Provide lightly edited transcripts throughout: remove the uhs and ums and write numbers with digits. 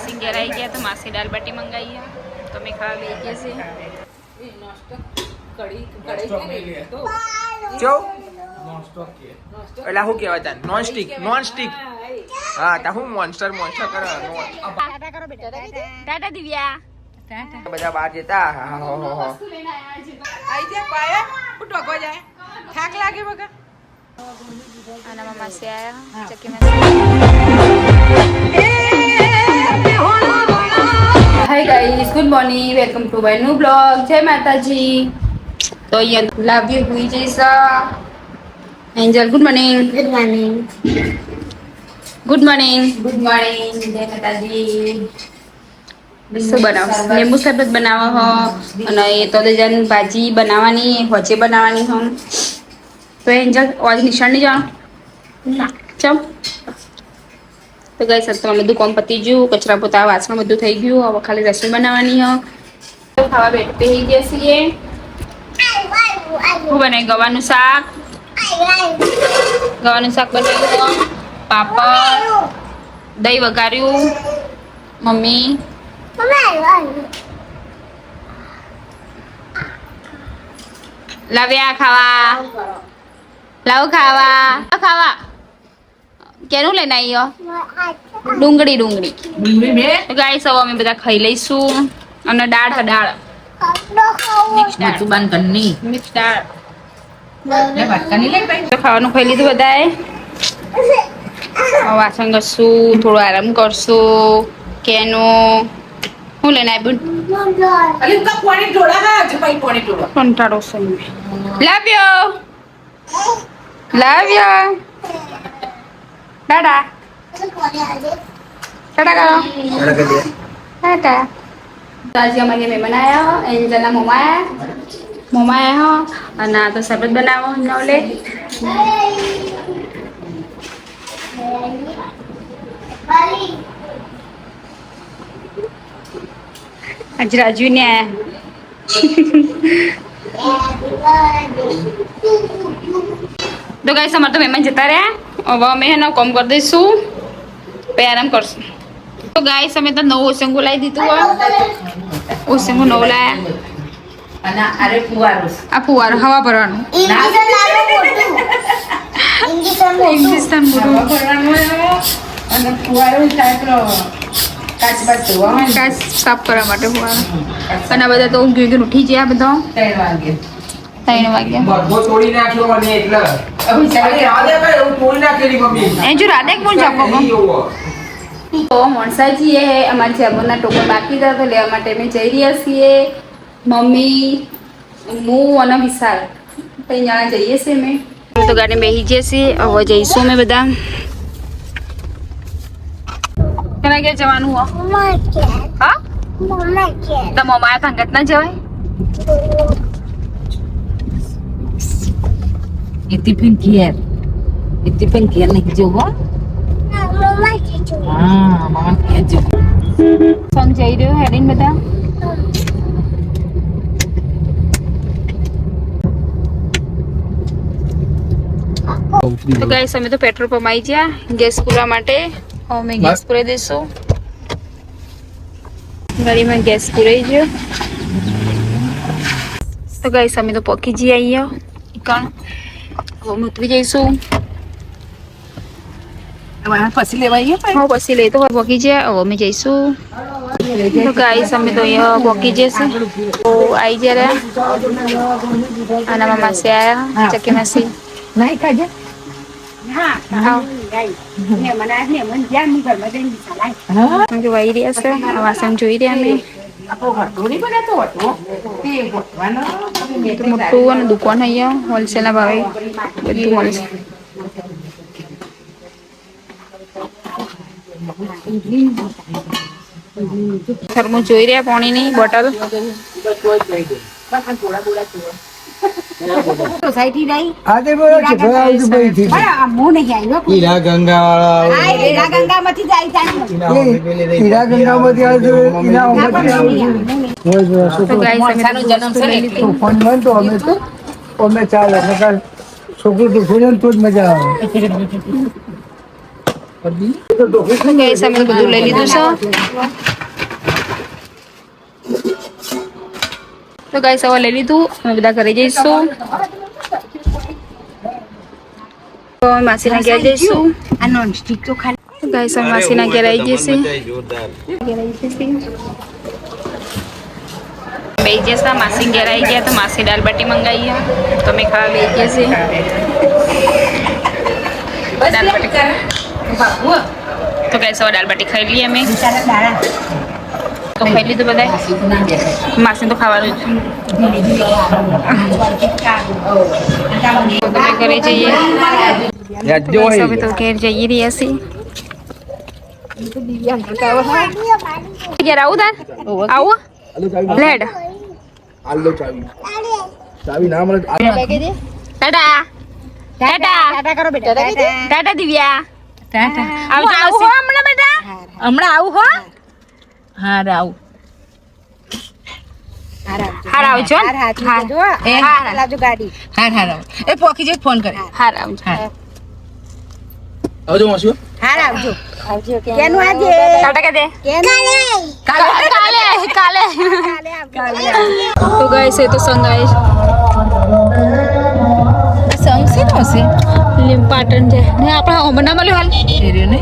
માસી ઘેર આવી ગયા તો માસી દાલ બાટી મંગાવી તો મેં ખાવા બેસી ગયા છે એટલે શું કહેવાય તાર નોન સ્ટિક હા તા હું મોન્સ્ટર કરો ટાટા દિવ્યા બધા બહાર જતા થાક લાગે બગા અને માસી આયા ચકી માસી hi guys good morning welcome to my new blog જય માતાજી તો અહીંયા લવ યુ હુઈ જઈશા એન્જલ ગુડ મોર્નિંગ જય માતાજી શું બનાવો લીંબુ શરબત બનાવો હો અને એ તો ભાજી બનાવવાની હોચે બનાવવાની હો તો એન્જલ आज निशान नहीं जाना ना चल तो गई सब અમે બધું કોમ પતી ગયું કચરા પોતા વાસણ બધું થઈ ગયું હવે ખાલી રસોઈ બનાવવાની હ તો ખાવા બેઠી ગયા છીએ હું બનાવી ગવાનું શાક બનાવ્યું પાપડ દહીં વઘાર્યું મમ્મી લાવ્યા ખાવા લાવ ખાવા કેનું લઈને આવ્યો ડુંગળી ગાઈસ હવે અમે બધા ખાઈ લઈશું અને દાળ મિક્સ દાળ તો ખાવાનું ખાઈ લીધું બધાએ વાસણ ઘસું થોડું આરામ કરશું કેનું હું લઈને આવ્યું કંટાળો લવ યુ દાદા કરો દાદા આજે અમારે મહેમાન આવ્યા એન્જલના મમ્મા આવ્યા અને આ તો શરબત બનાવો નવલે આજે રાજુ ને તો ગાઈસ અમારે તો મહેમાન જતા રહ્યા હવે અમે એનો કામ કરી દઈશું પછી આરામ કરશું તો ગાઈસ અમે તો નવું ઓસંગું લાવી દીધું હોય ઓસંગું નવું લાયા અને આ ફુવારો હવા ભરવાનું ઇંગ્લિશમાં કાચ સાફ કરવા માટે ફુવારો અને આ બધા તો ઊંઘી ઉઠી ગયા બધા 3 વાગ્યા રાધે કોણ જાપો તો મોણસાજી અમારી જામુના ટોકન બાકી હતા તો લેવા માટે અમે જઈ રહ્યા છીએ મમ્મી હું અને વિશાલ ત્યાં જઈએ છીએ અમે તો ગાડી બેસી જઈએ છીએ હવે જઈશું અમે બધા કેના ક્યાં જવાનું હા તો મમ્મા સંગત ના જવાય Itipin kier નહીં જોવો મમ્મા કે જો સંગ જઈ રહ્યો હેડીન બધા તો ગાઈસ અમે તો પેટ્રોલ પંપ આવી ગયા ગેસ પૂરવા માટે અમે ગેસ પૂરાઈ દઈશું ગાડીમાં ગેસ પૂરાઈ ગયો તો ગાઈસ અમે તો પહોંચી જઈએ અહીંયા હવે ઉતરી જઈશું પછી લેવાઈએ પછી લઈ તો પહોંચી જાય હવે અમે જઈશું તો ગાઈસ અમે તો અહીંયા પહોંચી જઈશું તો આવી જયારે આના માસી આવ્યા ચકી માસી નહીં ખાજે જોઈ રહ્યા છે વાસણ જોઈ રહ્યા અમે મોટું અને દુકાન અહીંયા હોલસેલ ના ભાવે બધું મળે છે થર્મોસ જોઈ રહ્યા પાણીની બોટલ સોસાયટી નહીં આદે બોલો છે ભરાવું ભાઈ થી મો નહીં આવ્યો હીરા ગંગા વાળા આ હીરા ગંગામાંથી જાય હીરા ગંગામાંથી આવે છે હીરા ગંગામાંથી તો ગાઈસ અમે જન્મ છે એટલે ફોન મન તો અમે ચાલે નકર છોકરું તો ફોન તો જ મજા આવે ગાઈસ અમે તો બધું લઈ લીધું છે. તો ગાઈસ હવે લઈ લીધું, અમે બધા ઘરે જઈશું. તો અમે માસીના ઘેર જઈશું. આ નોન સ્ટિક તો ખાલી તો ગાઈસ અમે માસીના ઘેર આવી જઈશે. બે જઈશ માસી ઘેર આવી ગયા તો માસી દાલ બાટી મંગાવી તો અમે ખાવા બે જઈશે. દાલ બાટી તો ગાઈસ હવે દાલ બાટી ખાઈ લઈએ અમે. તો ખાઈ લીધું બધા માસી તો ખાવાનું જ. તો તમે ઘરે જઈએ હવે તો ઘેર જઈ રહ્યા છીએ. ઘેર આવું તાર આવું લેડ ચાવી ના મળે. ટાટા ટાટા કરો બેટા ટાટા દિવ્યા ટાટા આવજો હમણાં બેટા હમણાં આવું હો હા આવું હાર આવજો હાર હાથ એ હાર લાજો ગાડી હાર હાર આવ એ પોકી જે ફોન કરે હાર આવજો આવજો માસી. હાર આવજો આવજો કેનું આજે ટાટા કે દે કાલે કાલે કાલે કાલે તો ગાઈસ એ તો સંગાઈ સંગ છે તો છે લીમ પાટણ છે ને આપણા હમણાં મળ્યું હાલ એરિયો ને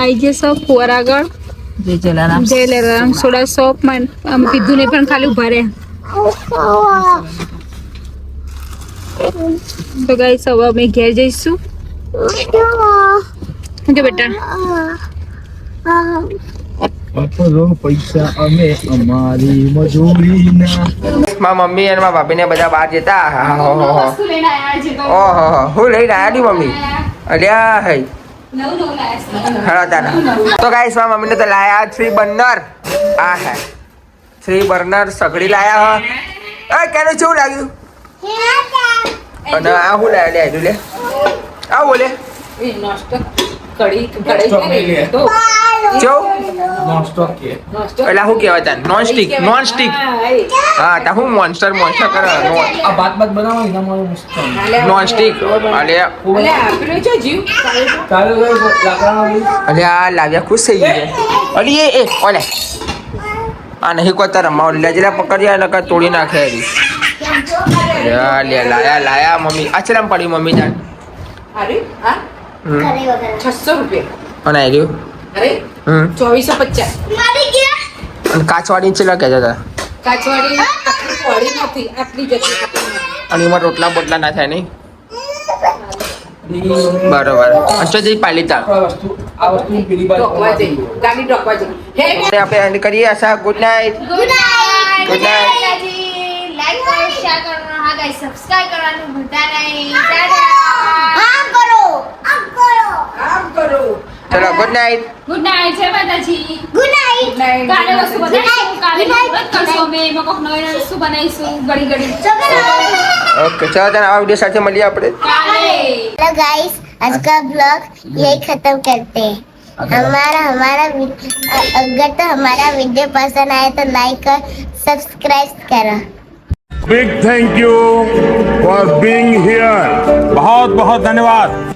આઈ જે શોપ ફુવાર આગળ જય જલારામ જય લેરામ સોડા શોપ માં આમ કીધું ને પણ ખાલી ઉભા રહ્યા. તો ગાઈસ હવે અમે ઘેર જઈશું. કે બેટા પૈસા અમે અમારી મજૂરીના. મારા મમ્મી અને મારા ભાભી ને બધા બહાર જતા. વસ્તુ લઈને આયા છે તો ઓહો હું લઈને આવ્યા ની મમ્મી અલ્યા હઈ નવું લાયા છે. હા તારા તો ગાઈસ મારા મમ્મીને તો લાયા 3 બર્નર. આ હે 3 બર્નર સગડી લાયા હ. એ કેનું શું લાગ્યું અને આ હું લાયા લે લે આ બોલે ચો એટલે શું કહેવાય તાર નોન સ્ટિક હા તા હું મોન્સ્ટર કરે આ ભાત બનાવો એના માટે મસ્ત. નોન સ્ટિક અલે અલે આ લાવ્યા ખુશ થઈ ગઈ અલી એ ઓલે આ નહીં કોઈ તારા માવ લેજલા પકડ્યા નકર તોડી નાખે એરી લે લાયા મમ્મી આચરામ પડી મમ્મી જાન અરે હા 600 રૂપિયા અને આવ્યું 2450 અને કાચવાડી ચેલા કહેતા હતા કાચવાડી આટલી પડી નથી આટલી જતી અને એમાં રોટલા બોટલા ના થાય નહીં બરોબર અચ્છા જઈ પાલિતા આ વસ્તુ પેલી બાજુ ગાડી ડોકવા જઈ હે આપણે એન્ડ કરીએ આશા good night good night Good night. Like કરો શેર કરો હા ગાઈસ સબસ્ક્રાઇબ કરવાનું ભૂલતા નહીં ટાટા આમ કરો આમ કરો ચલો ગુડ નાઇટ ગુડ નાઇટ જય માતાજી. ગુડ નાઇટ કાલે વસ્તુ બનાવીશું કાલે મુહૂર્ત કરશું અમે એમાં કોક નવી નવી વસ્તુ બનાવીશું ઘડી ઘડી ઓકે ચલો તને આવા વિડીયો સાથે મળીએ આપણે કાલે. हेलो गाइस आज का ब्लॉग यही खत्म करते हैं हमारा अगर तो हमारा वीडियो पसंद आए तो लाइक और सब्सक्राइब करो Big thank you for being here. बहुत बहुत धन्यवाद.